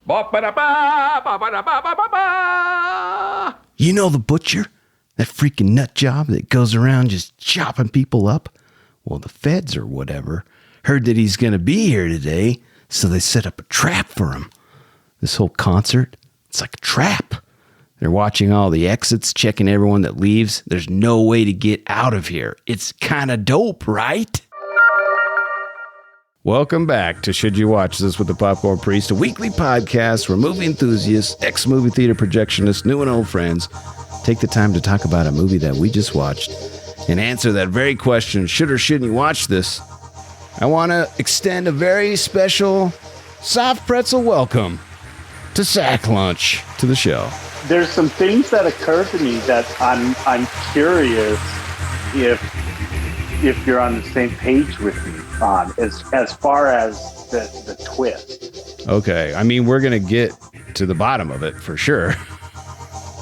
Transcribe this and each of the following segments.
You know the butcher? That freaking nut job that goes around just chopping people up? Well, the feds or whatever heard that he's going to be here today, so they set up a trap for him. This whole concert, it's like a trap. They're watching all the exits, checking everyone that leaves. There's no way to get out of here. It's kind of dope, right? Welcome back to Should You Watch This with the Popcorn Priest, a weekly podcast where movie enthusiasts, ex-movie theater projectionists, new and old friends take the time to talk about a movie that we just watched and answer that very question, should or shouldn't you watch this? I want to extend a very special soft pretzel welcome to Sacklunch to the show. There's some things that occur to me that I'm curious if you're on the same page with me on as far as the twist. Okay, I mean we're gonna get to the bottom of it for sure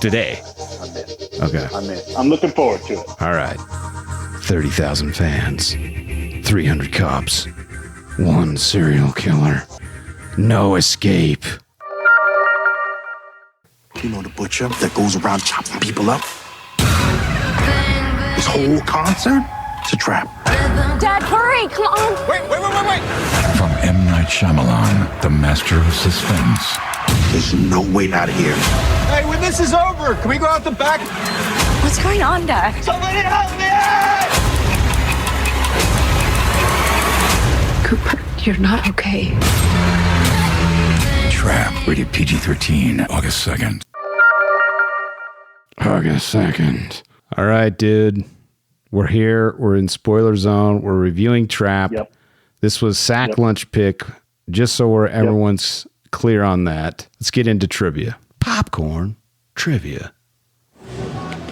today. I'm in. Okay, I'm in. I'm looking forward to it. All right, 30,000 fans, 300 cops, one serial killer, no escape. You know the butcher that goes around chopping people up? This whole concert is a trap. Dad, hurry! Come on! Wait! From M. Night Shyamalan, the master of suspense. There's no way out of here. Hey, when this is over, can we go out the back? What's going on, Dad? Somebody help me! Cooper, you're not okay. Trap, rated PG-13, August 2nd. August 2nd. All right, dude. We're here. We're in spoiler zone. We're reviewing Trap. Yep. This was Sacklunch pick, just so everyone's clear on that. Let's get into trivia. Popcorn trivia.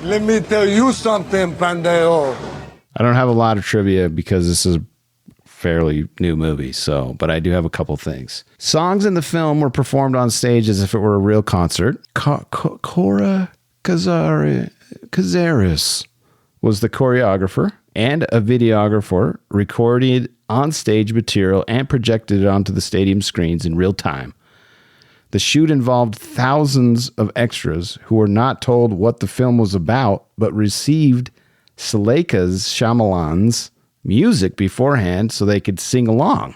Let me tell you something, pendejo. I don't have a lot of trivia because this is a fairly new movie, but I do have a couple things. Songs in the film were performed on stage as if it were a real concert. Cora Cazares was the choreographer and a videographer, recorded on stage material and projected it onto the stadium screens in real time. The shoot involved thousands of extras who were not told what the film was about, but received Shyamalan's music beforehand so they could sing along.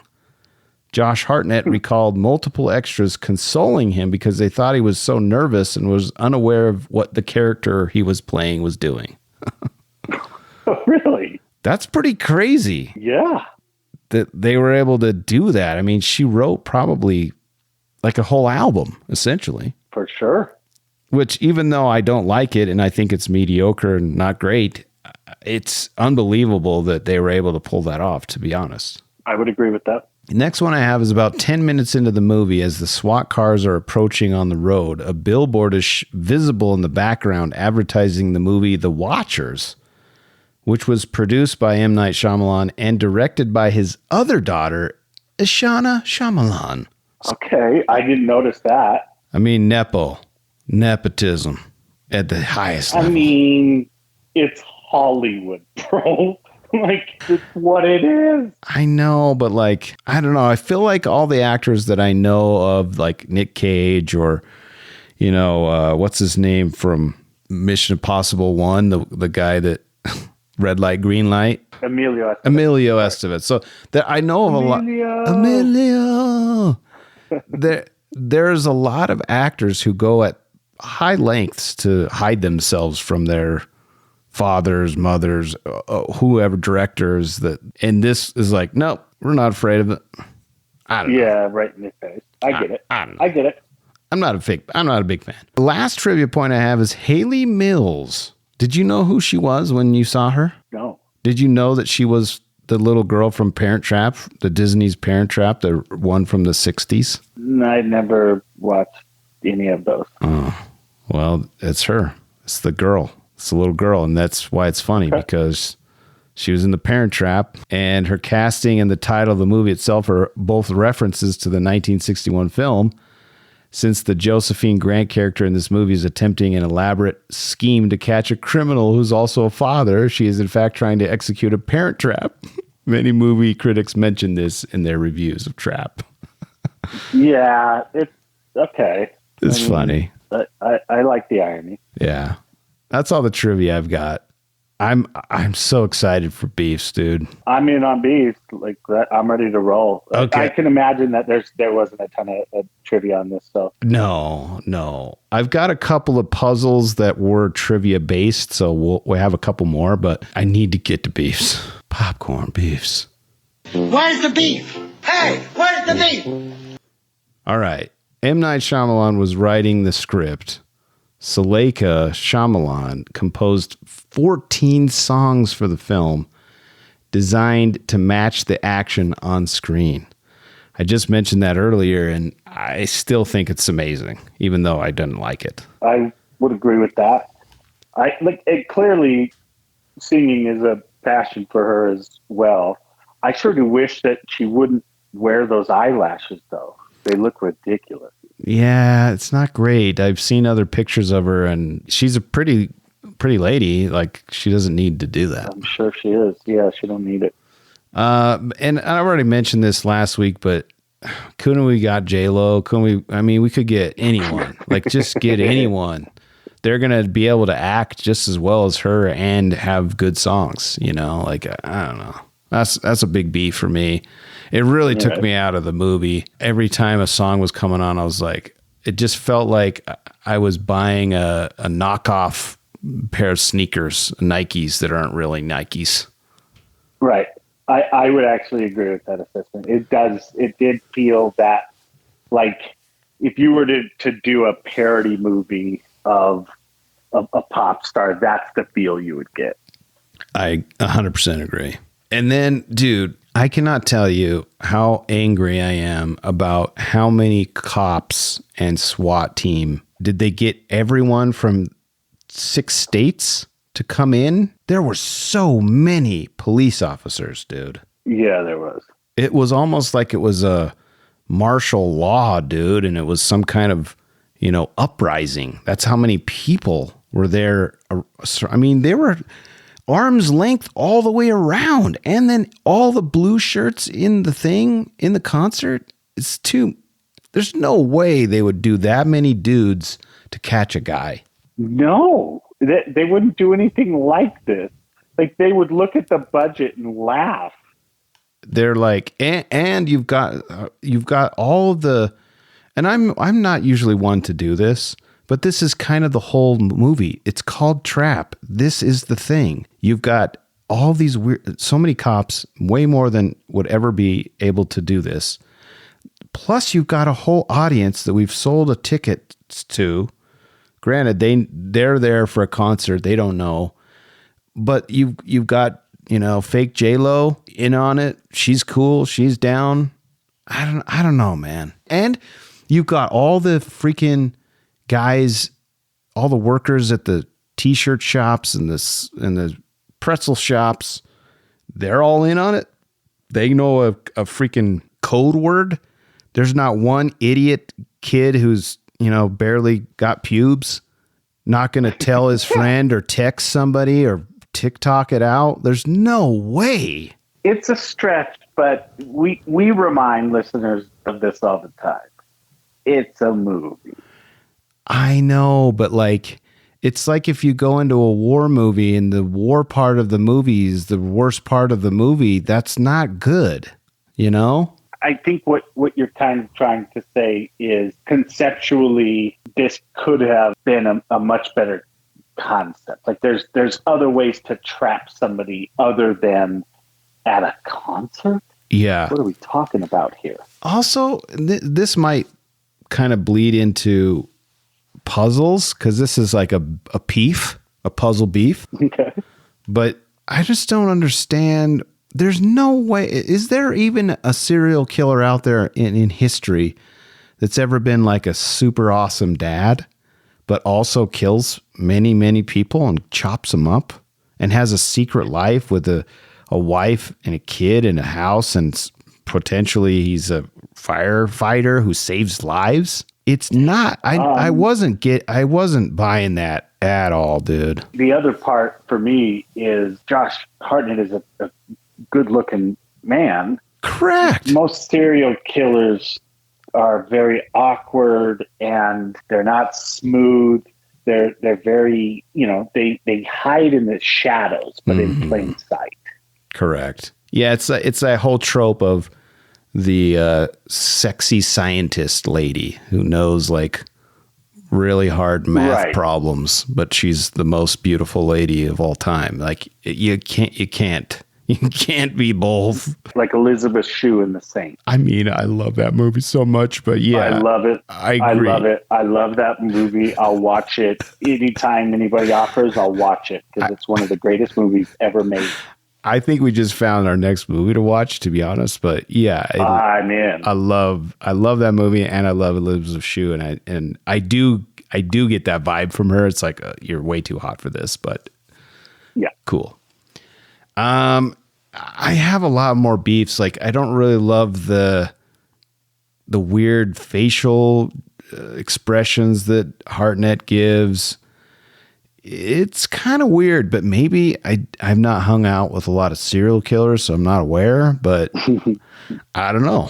Josh Hartnett recalled multiple extras consoling him because they thought he was so nervous and was unaware of what the character he was playing was doing. Really? That's pretty crazy. Yeah. That they were able to do that. I mean, she wrote probably like a whole album, essentially. For sure. Which, even though I don't like it and I think it's mediocre and not great, it's unbelievable that they were able to pull that off, to be honest. I would agree with that. The next one I have is about 10 minutes into the movie. As the SWAT cars are approaching on the road, a billboard is visible in the background advertising the movie The Watchers, which was produced by M. Night Shyamalan and directed by his other daughter, Ishana Shyamalan. Okay, I didn't notice that. I mean, nepotism at the highest level. I mean, it's Hollywood, bro. Like, it's what it is. I know, but like, I don't know. I feel like all the actors that I know of, like Nick Cage or, what's his name from Mission Impossible 1, the guy that red light, green light. Emilio Estevez. So I know of a lot. Emilio. There's a lot of actors who go at high lengths to hide themselves from their fathers, mothers, whoever, directors, and this is like, nope, we're not afraid of it. I don't know. Yeah, right in your face. I get it. I don't know. I get it. I'm not a big fan. The last trivia point I have is Haley Mills. Did you know who she was when you saw her? No. Did you know that she was the little girl from Parent Trap, the Disney's Parent Trap, the one from the 60s? I never watched any of those. Oh, well, it's her. It's the girl. It's the little girl, and that's why it's funny, because she was in the Parent Trap, and her casting and the title of the movie itself are both references to the 1961 film. Since the Josephine Grant character in this movie is attempting an elaborate scheme to catch a criminal who's also a father, she is in fact trying to execute a parent trap. Many movie critics mention this in their reviews of Trap. Yeah, Okay. It's funny. I like the irony. Yeah. That's all the trivia I've got. I'm so excited for Beefs, dude. I'm in on beef. Like I'm ready to roll. Okay. I can imagine that there wasn't a ton of trivia on this. So No. I've got a couple of puzzles that were trivia based, so we'll have a couple more, but I need to get to Beefs. Popcorn Beefs. Where's the beef? Hey, where's the beef? All right. M. Night Shyamalan was writing the script. Suleika Shyamalan composed 14 songs for the film designed to match the action on screen. I just mentioned that earlier, and I still think it's amazing, even though I didn't like it. I would agree with that. Clearly, singing is a passion for her as well. I sure do wish that she wouldn't wear those eyelashes, though. They look ridiculous. Yeah, it's not great. I've seen other pictures of her, and she's a pretty lady. Like, she doesn't need to do that. I'm sure she is. Yeah, she don't need it. And I already mentioned this last week, but couldn't we got J-Lo? Couldn't we? I mean, we could get anyone. Like, just get anyone. They're going to be able to act just as well as her and have good songs, you know? Like, I don't know. That's a big beef for me. It really took me out of the movie. Every time a song was coming on, I was like, it just felt like I was buying a knockoff pair of sneakers, Nikes that aren't really Nikes. Right. I would actually agree with that assessment. It did feel that, like, if you were to do a parody movie of a pop star, that's the feel you would get. I 100% agree. And then, dude, I cannot tell you how angry I am about how many cops and SWAT team. Did they get everyone from 6 states to come in? There were so many police officers, dude. Yeah, there was. It was almost like it was a martial law, dude, and it was some kind of, uprising. That's how many people were there. I mean, they were arm's length all the way around, and then all the blue shirts in the concert. There's no way they would do that many dudes to catch a guy. No, they wouldn't do anything like this. Like, they would look at the budget and laugh. They're like, and you've got all of the, and I'm not usually one to do this, but this is kind of the whole movie. It's called Trap. This is the thing. You've got all these so many cops, way more than would ever be able to do this. Plus, you've got a whole audience that we've sold a ticket to. Granted, they're there for a concert. They don't know, but you've got fake J-Lo in on it. She's cool. She's down. I don't know, man. And you've got all the freaking guys, all the workers at the t-shirt shops and the pretzel shops. They're all in on it. They know a freaking code word. There's not one idiot kid who's barely got pubes, not going to tell his friend or text somebody or TikTok it out. There's no way. It's a stretch, but we remind listeners of this all the time. It's a movie. I know, but it's like if you go into a war movie and the war part of the movie is the worst part of the movie, that's not good, I think what you're kind of trying to say is conceptually this could have been a much better concept. Like there's other ways to trap somebody other than at a concert. Yeah. What are we talking about here? Also, this might kind of bleed into puzzles because this is like a puzzle beef. Okay. But I just don't understand. There's no way. Is there even a serial killer out there in history that's ever been like a super awesome dad, but also kills many, many people and chops them up and has a secret life with a wife and a kid and a house, and potentially he's a firefighter who saves lives? It's not. I wasn't buying that at all, dude. The other part for me is Josh Hartnett is a good-looking man. Correct. Most serial killers are very awkward and they're not smooth. They're very, they hide in the shadows, but in plain sight. Correct. Yeah, it's that whole trope of the sexy scientist lady who knows like really hard math problems, but she's the most beautiful lady of all time. Like you can't be both. Like Elizabeth Shue in The Saint. I mean, I love that movie so much, but yeah, I love it. I agree. I love it. I love that movie. I'll watch it anytime anybody offers. I'll watch it because it's one of the greatest movies ever made. I think we just found our next movie to watch, to be honest. But yeah, I'm in. I love that movie, and I love Elizabeth Shue, and I do get that vibe from her. It's like you're way too hot for this, but yeah, cool. I have a lot more beefs. Like I don't really love the weird facial expressions that Hartnett gives. It's kind of weird, but maybe I've not hung out with a lot of serial killers, so I'm not aware, but I don't know.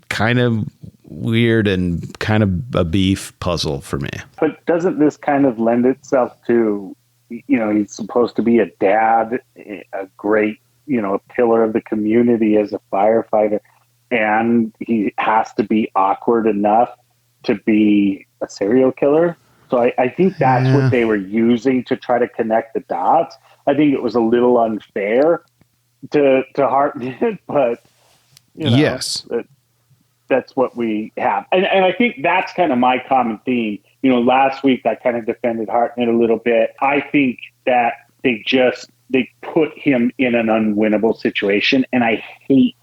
Kind of weird and kind of a beef puzzle for me. But doesn't this kind of lend itself to, he's supposed to be a dad, a great, a pillar of the community as a firefighter, and he has to be awkward enough to be a serial killer? So I think that's what they were using to try to connect the dots. I think it was a little unfair to Hartnett, but yes, that's what we have. And I think that's kind of my common theme. Last week I kind of defended Hartnett a little bit. I think that they put him in an unwinnable situation, and I hate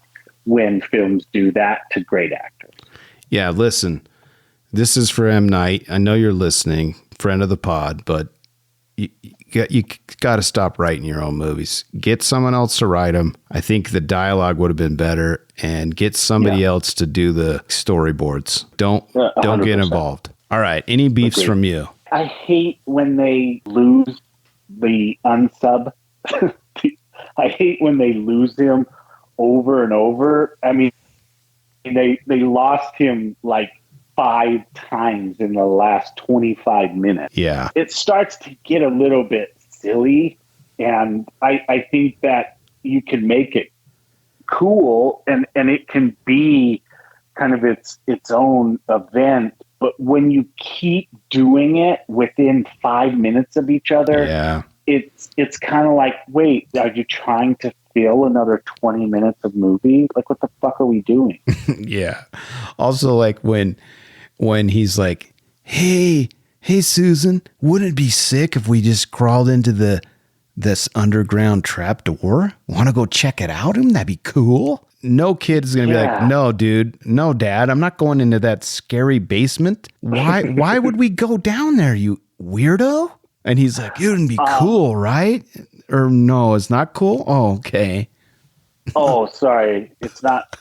when films do that to great actors. Yeah, listen. This is for M. Night. I know you're listening, friend of the pod, but you got to stop writing your own movies. Get someone else to write them. I think the dialogue would have been better, and get somebody else to do the storyboards. Don't get involved. All right. Any beefs from you? I hate when they lose the unsub. I hate when they lose him over and over. I mean, they lost him like 5 times in the last 25 minutes. Yeah. It starts to get a little bit silly, and I think that you can make it cool and it can be kind of its own event, but when you keep doing it within 5 minutes of each other, it's kind of like, wait, are you trying to fill another 20 minutes of movie? Like, what the fuck are we doing? Yeah. Also, like when he's like, hey, Susan, wouldn't it be sick if we just crawled into this underground trap door? Want to go check it out? Wouldn't that be cool? No kid is going to be like, no, dude, no, dad, I'm not going into that scary basement. Why would we go down there, you weirdo? And he's like, it wouldn't be cool, right? Or no, it's not cool? Oh, okay. Oh, sorry. It's not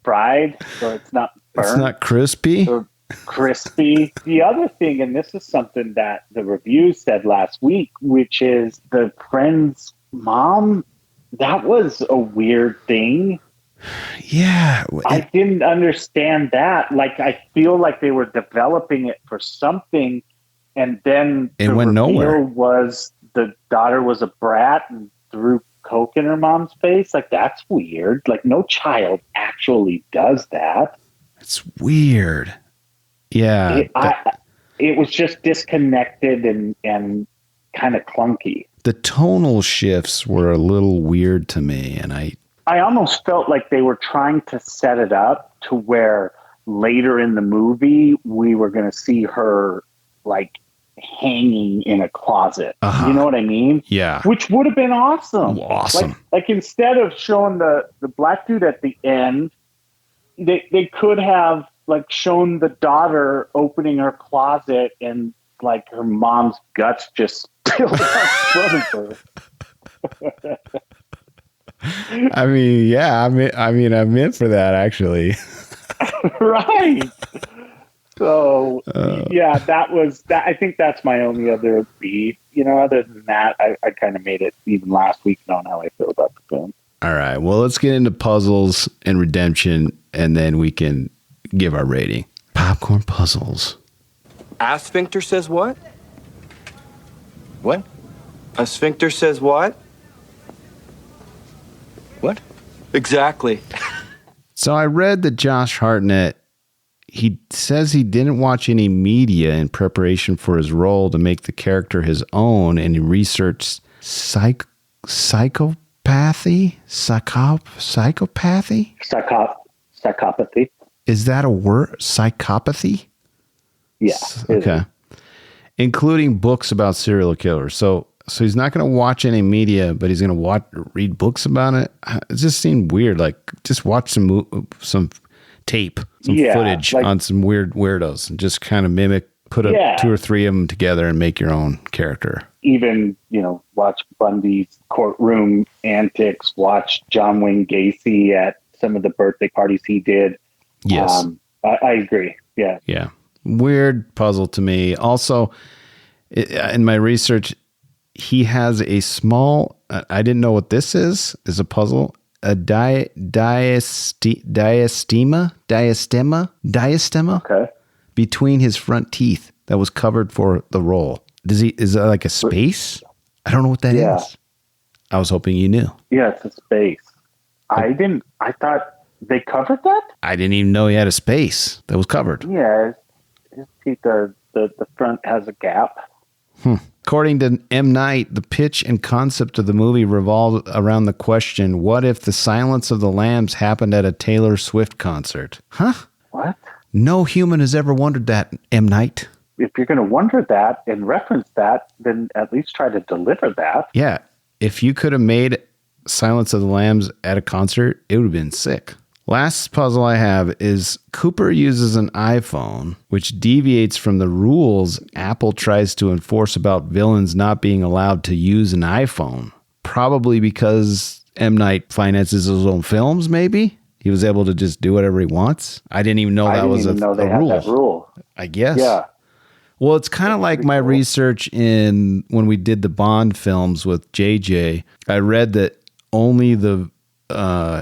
fried, so it's not burnt. It's not crispy. Or crispy. The other thing, and this is something that the review said last week, which is the friend's mom, that was a weird thing. Yeah. I didn't understand that. Like, I feel like they were developing it for something, and then it went nowhere. Was the daughter was a brat and threw Coke in her mom's face? Like, that's weird. Like, no child actually does that. It's weird. Yeah. It was just disconnected and kind of clunky. The tonal shifts were a little weird to me, and I almost felt like they were trying to set it up to where later in the movie we were going to see her like hanging in a closet. You know what I mean? Yeah. Which would have been awesome. Like instead of showing the black dude at the end, they could have like shown the daughter opening her closet and like her mom's guts just spilled out in front of her. I mean, yeah, I'm in for that actually. Right. So yeah, that was that. I think that's my only other beef. Other than that, I kind of made it even last week known how I feel about the film. All right. Well, let's get into puzzles and redemption, and then we can give our rating. Popcorn puzzles. A sphincter says what? What? A sphincter says what? What? Exactly. So I read that Josh Hartnett, he says he didn't watch any media in preparation for his role to make the character his own, and he researched psychopathy? Psychopathy? Psychopathy. Is that a word? Psychopathy? Yeah. Okay. Including books about serial killers. So he's not going to watch any media, but he's going to read books about it. It just seemed weird. Like, just watch some tape, some footage on some weird weirdos, and just kind of put 2 or 3 of them together and make your own character. Even, watch Bundy's courtroom antics, watch John Wayne Gacy at some of the birthday parties he did. Yes. I agree. Yeah. Yeah. Weird puzzle to me. Also, in my research, he has a small, I didn't know what this is a puzzle, a diastema Okay. between his front teeth that was covered for the role. Is that like a space? I don't know what that is. I was hoping you knew. Yeah, it's a space. I thought they covered that? I didn't even know he had a space that was covered. Yeah. His teeth the front has a gap. According to M. Night, the pitch and concept of the movie revolved around the question, what if the Silence of the Lambs happened at a Taylor Swift concert? Huh? What? No human has ever wondered that, M. Night. If you're going to wonder that and reference that, then at least try to deliver that. Yeah. If you could have made Silence of the Lambs at a concert, it would have been sick. Last puzzle I have is Cooper uses an iPhone, which deviates from the rules Apple tries to enforce about villains not being allowed to use an iPhone. Probably because M. Night finances his own films, maybe? He was able to just do whatever he wants. I didn't even know that was a rule. That rule. I guess. Yeah. Well, it's kind of like my research when we did the Bond films with JJ. I read that only the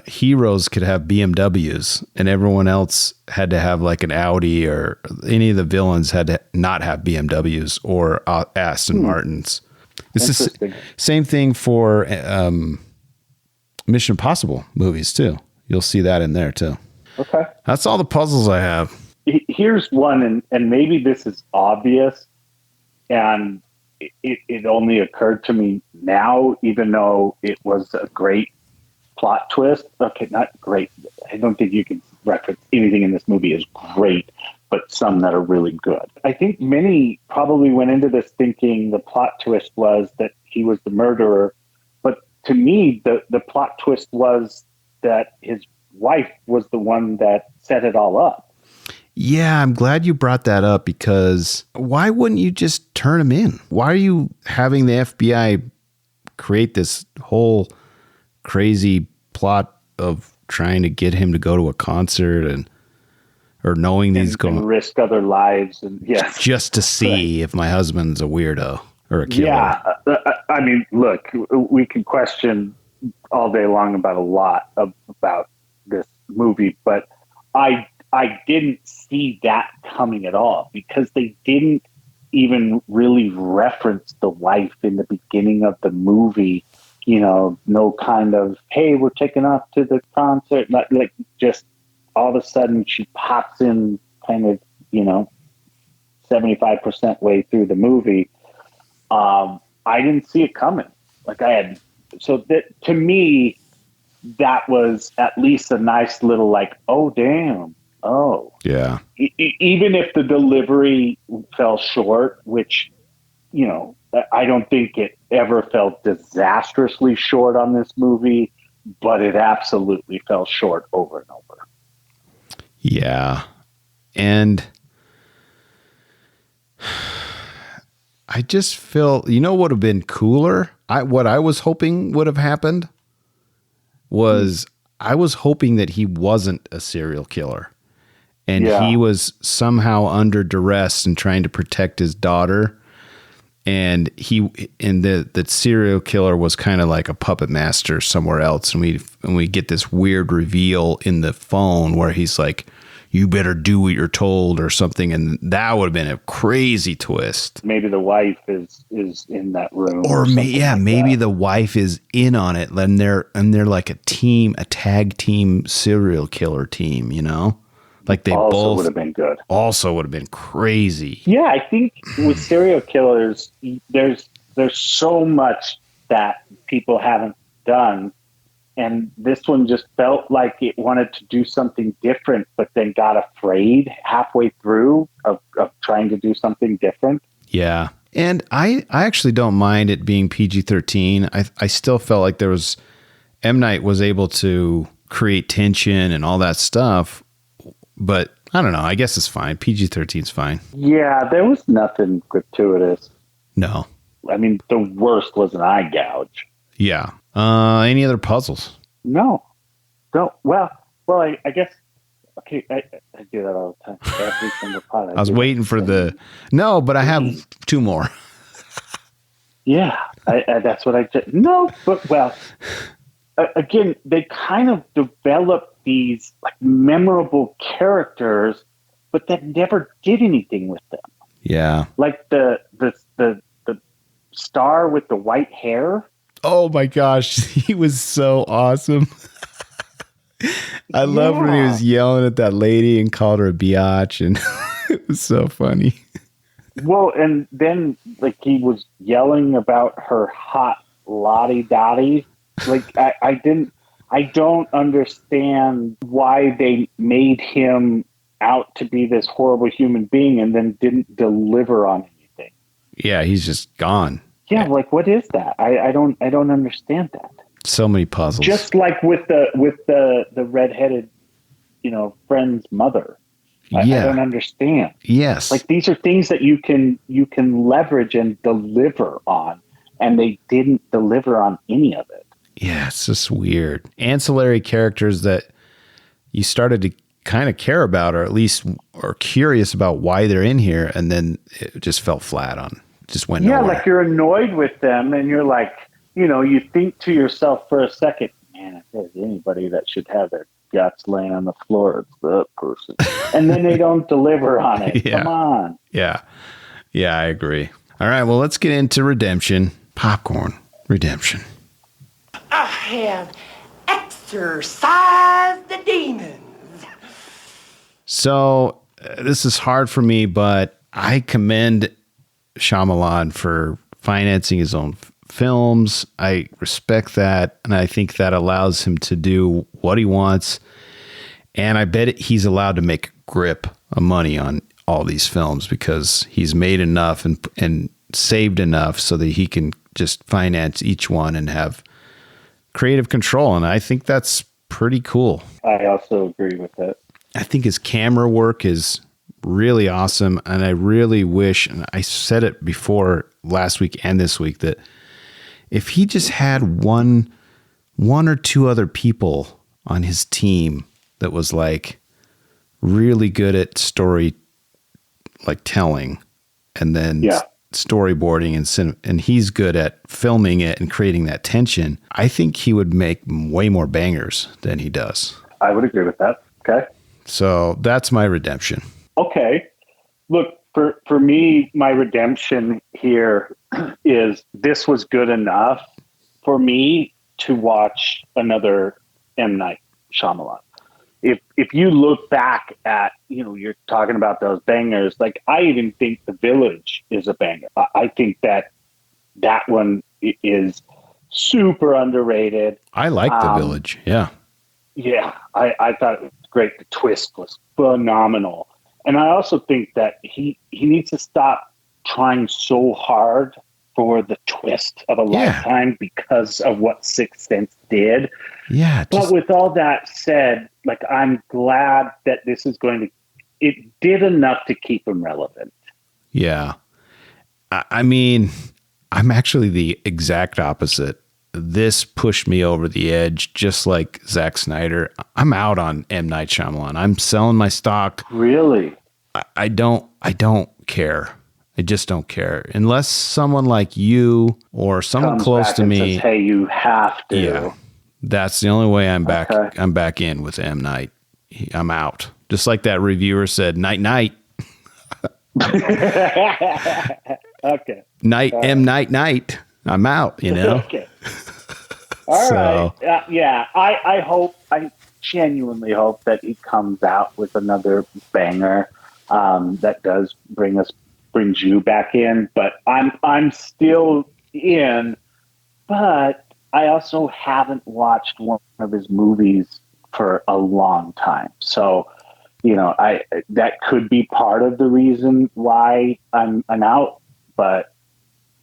heroes could have BMWs and everyone else had to have like an Audi, or any of the villains had to not have BMWs or Aston Martins. This is same thing for Mission Impossible movies too. You'll see that in there too. Okay. That's all the puzzles I have. Here's one, and maybe this is obvious, and it only occurred to me now, even though it was a great plot twist. Okay, not great. I don't think you can reference anything in this movie as great, but some that are really good. I think many probably went into this thinking the plot twist was that he was the murderer, but to me, the plot twist was that his wife was the one that set it all up. Yeah, I'm glad you brought that up, because why wouldn't you just turn him in? Why are you having the FBI create this whole crazy plot of trying to get him to go to a concert or knowing he's going to risk other lives, and just to see if my husband's a weirdo or a killer? Yeah, I mean, look, we can question all day long about a lot about this movie, but I didn't see that coming at all, because they didn't even really reference the wife in the beginning of the movie. No kind of, hey, we're taking off to the concert. Like just all of a sudden she pops in kind of, 75% way through the movie. I didn't see it coming. To me, that was at least a nice little oh, damn. Oh, yeah. Even if the delivery fell short, which, I don't think it ever felt disastrously short on this movie, but it absolutely fell short over and over. Yeah. And I just feel, what would have been cooler? What I was hoping would have happened was I was hoping that he wasn't a serial killer. And he was somehow under duress and trying to protect his daughter. And the serial killer was kind of like a puppet master somewhere else. And we get this weird reveal in the phone where he's like, you better do what you're told or something. And that would have been a crazy twist. Maybe the wife is in that room. Or maybe that. the wife is in on it, and they're like a tag team serial killer team, you know? Like they also both would have been good. Also would have been crazy. Yeah, I think with serial killers, there's so much that people haven't done, and this one just felt like it wanted to do something different, but then got afraid halfway through of trying to do something different. Yeah. And I actually don't mind it being PG-13. I still felt like M. Night was able to create tension and all that stuff, but I don't know. I guess it's fine. PG-13 is fine. Yeah, there was nothing gratuitous. No. I mean, the worst was an eye gouge. Yeah. Any other puzzles? No. Don't. Well, I guess. Okay, I do that all the time. Every single part. I was waiting for no, but I have two more. Yeah, that's what I did. No, but again, they kind of developed these like memorable characters, but that never did anything with them. Yeah, like the star with the white hair. Oh my gosh, he was so awesome. I love when he was yelling at that lady and called her a biatch, and it was so funny. Well, and then like he was yelling about her hot lottie dottie. Like I don't understand why they made him out to be this horrible human being and then didn't deliver on anything. Yeah, he's just gone. Yeah, like what is that? I don't understand that. So many puzzles. Just like with the redheaded, friend's mother. I don't understand. Yes. Like these are things that you can leverage and deliver on, and they didn't deliver on any of it. Yeah, it's just weird. Ancillary characters that you started to kind of care about, or at least are curious about why they're in here, and then it just fell flat on. Just went nowhere. Like you're annoyed with them, and you're like, you think to yourself for a second, man, if there's anybody that should have their guts laying on the floor, it's that person. And then they don't deliver on it. Yeah. Come on. Yeah. Yeah, I agree. All right, well, let's get into redemption. Popcorn redemption. I have exorcised the demons. So this is hard for me, but I commend Shyamalan for financing his own films. I respect that, and I think that allows him to do what he wants. And I bet he's allowed to make a grip of money on all these films because he's made enough and saved enough so that he can just finance each one and have creative control. And I think that's pretty cool. I also agree with that. I think his camera work is really awesome. And I really wish, and I said it before last week and this week, that if he just had one or two other people on his team that was like really good at story, like telling, and then storyboarding, and he's good at filming it and creating that tension, I think he would make way more bangers than he does. I would agree with that. Okay. So that's my redemption. Okay. Look, for me, my redemption here is this was good enough for me to watch another M. Night Shyamalan. If you look back at, you're talking about those bangers, like I even think The Village is a banger. I think that one is super underrated. I like The Village. Yeah. Yeah. I thought it was great. The twist was phenomenal. And I also think that he needs to stop trying so hard for the twist of a lifetime because of what Sixth Sense did. Yeah. But with all that said, like, I'm glad that this is it did enough to keep him relevant. Yeah. I mean, I'm actually the exact opposite. This pushed me over the edge, just like Zack Snyder. I'm out on M. Night Shyamalan. I'm selling my stock. Really? I don't care. I just don't care. Unless someone like you or someone comes close back to and me says, hey, you have to. Yeah. That's the only way I'm back. Okay. I'm back in with M. Night. I'm out. Just like that reviewer said, night, night. Okay. Night, night. I'm out, you know? Okay. All right. Yeah, I genuinely hope that he comes out with another banger that does brings you back in. But I'm still in, but I also haven't watched one of his movies for a long time. So, that could be part of the reason why I'm out. But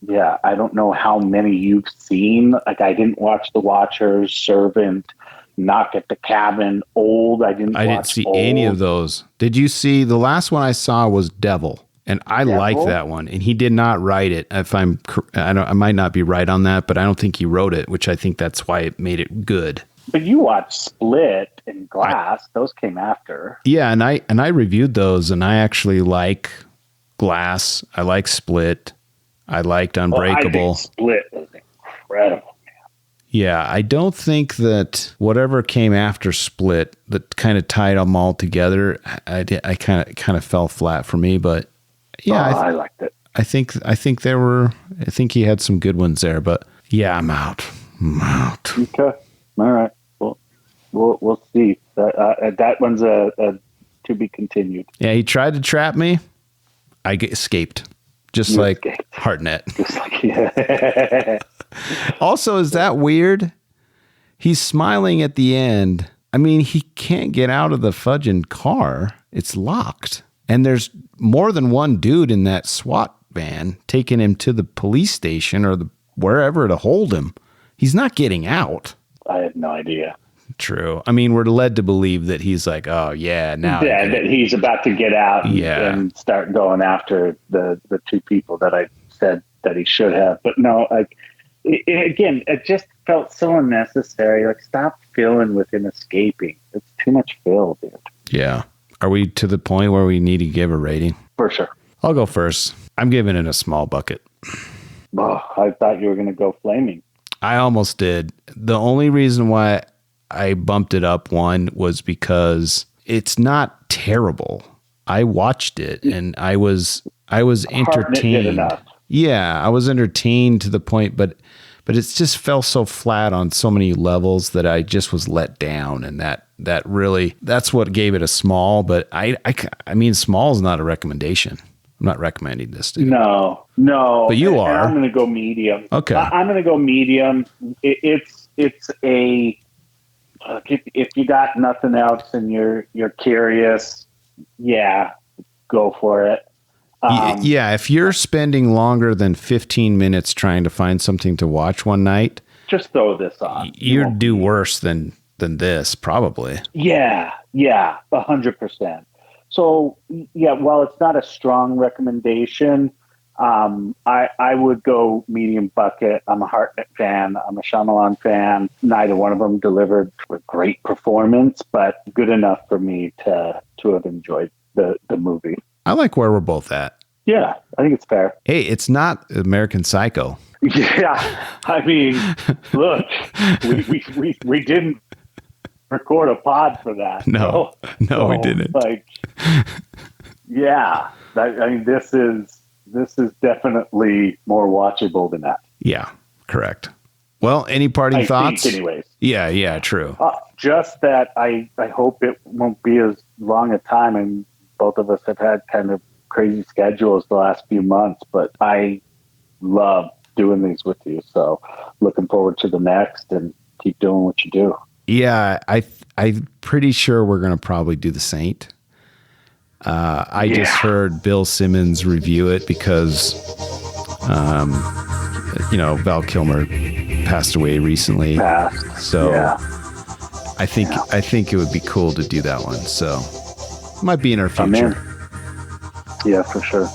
yeah, I don't know how many you've seen. Like, I didn't watch The Watchers, Servant, Knock at the Cabin, Old. I didn't see Old. Any of those. Did you see the last one I saw was Devil? And I like that one. And he did not write it. I might not be right on that, but I don't think he wrote it, which I think that's why it made it good. But you watched Split and Glass; those came after. Yeah, and I reviewed those, and I actually like Glass. I like Split. I liked Unbreakable. I think Split was incredible, man. Yeah, I don't think that whatever came after Split that kind of tied them all together. I kind of fell flat for me, but yeah, I liked it. I think he had some good ones there, but yeah, I'm out. Okay. All right. Well, we'll see. That one's a to be continued. Yeah, he tried to trap me. I escaped, just like Hartnett. Just like, yeah. Also, is that weird? He's smiling at the end. I mean, he can't get out of the fudging car. It's locked, and there's more than one dude in that SWAT van taking him to the police station or wherever to hold him. He's not getting out. I have no idea. True. I mean, we're led to believe that he's like, oh, yeah, now. Yeah, that he's about to get out and start going after the two people that I said that he should have. But no, it just felt so unnecessary. Like, stop filling with him escaping. It's too much fill, dude. Yeah. Are we to the point where we need to give a rating? For sure. I'll go first. I'm giving it a small bucket. Oh, I thought you were going to go flaming. I almost did. The only reason why I bumped it up one was because it's not terrible. I watched it and I was entertained. Yeah, I was entertained to the point, but it just fell so flat on so many levels that I just was let down, and that's what gave it a small. But I mean, small is not a recommendation. I'm not recommending this to you. No. But you are. I'm going to go medium. Okay. I'm going to go medium. It's a if you got nothing else and you're curious, yeah, go for it. Yeah, if you're spending longer than 15 minutes trying to find something to watch one night, just throw this on. You'd do worse than this, probably. Yeah, 100%. So, yeah, while it's not a strong recommendation, I would go medium bucket. I'm a Hartnett fan. I'm a Shyamalan fan. Neither one of them delivered a great performance, but good enough for me to have enjoyed the movie. I like where we're both at. Yeah, I think it's fair. Hey, it's not American Psycho. Yeah, I mean, look, we didn't record a pod for that. No, we didn't. Like, yeah, I mean, this is definitely more watchable than that. Yeah, correct. Well, any parting thoughts? Anyways. Yeah, true. Just that I hope it won't be as long a time, and both of us have had kind of crazy schedules the last few months, but I love doing these with you. So looking forward to the next, and keep doing what you do. Yeah, I'm pretty sure we're going to probably do The Saint. I just heard Bill Simmons review it because, Val Kilmer passed away recently. I think it would be cool to do that one. So might be in our future. Yeah, for sure.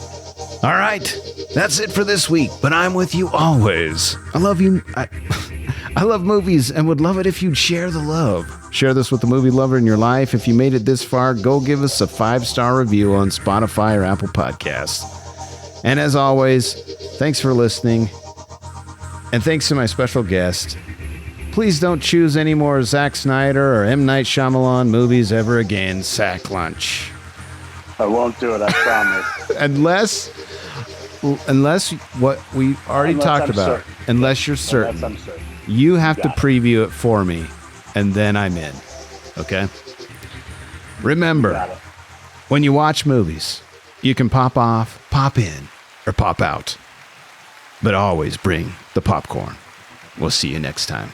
All right. That's it for this week, but I'm with you always. I love you. I love movies and would love it if you'd share the love. Share this with the movie lover in your life. If you made it this far, go give us a 5-star review on Spotify or Apple Podcasts. And as always, thanks for listening. And thanks to my special guest, Please don't choose any more Zack Snyder or M. Night Shyamalan movies ever again. Sacklunch. I won't do it, I promise. Unless what we already talked about, unless you're certain, you have to preview it for me, and then I'm in. Okay? Remember, when you watch movies, you can pop off, pop in, or pop out. But always bring the popcorn. We'll see you next time.